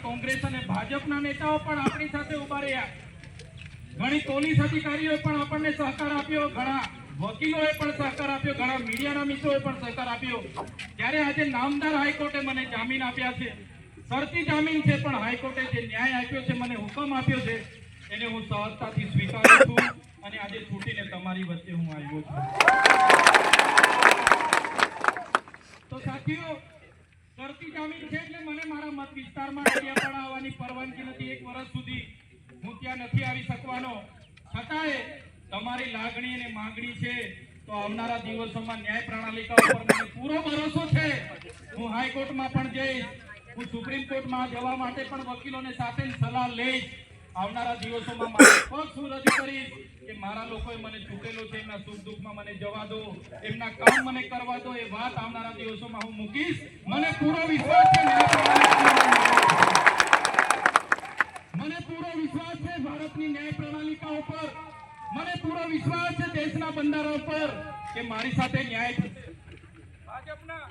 કોંગ્રેસ અને ભાજપના નેતાઓ પણ આપણી સાથે ઉભા રહ્યા, ઘણી પોલીસ અધિકારીઓએ પણ આપણને સહકાર આપ્યો, ઘણા વકીલોએ પણ સહકાર આપ્યો, ઘણા મીડિયાના મિત્રોએ પણ સહકાર આપ્યો। ત્યારે આજે નામદાર હાઈકોર્ટે મને જામીન આપ્યા છે, શરતી જામીન છે, પણ હાઈકોર્ટે જે ન્યાય આપ્યો છે, મને હુકમ આપ્યો છે, એને હું સહજતાથી સ્વીકારું છું અને આજે છૂટીને તમારી વચ્ચે હું આવ્યો છું। તો સાથીઓ, શરતી જામીન છે એટલે મને મારા મત વિસ્તારમાં ડેડિયાપાડા આવવાની પરવાનગી નથી, 1 વર્ષ સુધી હું ત્યાં નથી આવી શકવાનો, છતાંય તમારી લાગણી અને માંગણી છે તો આવનારા દિવસોમાં ન્યાય પ્રણાલિકા ઉપર મને પૂરો ભરોસો છે। હું હાઈકોર્ટમાં પણ જઈશ, હું સુપ્રીમ કોર્ટમાં જવા માટે પણ વકીલોને સાથે સલાહ લઈશ। આવનારા દિવસોમાં મારો પક્ષ હું રજૂ કરીશ કે મારા લોકોએ મને ચૂકેલો છે, એમના સુખ દુઃખમાં મને જવા દો, એમના કામ મને કરવા દો, એ વાત આવનારા દિવસોમાં હું મૂકીશ। મને પૂરો વિશ્વાસ છે મને પૂરો વિશ્વાસ છે ભારતની ન્યાય પ્રણાલિકા ઉપર, મને પૂરો વિશ્વાસ છે દેશના બંધારણ પર કે મારી સાથે ન્યાય થશે। ભાજપના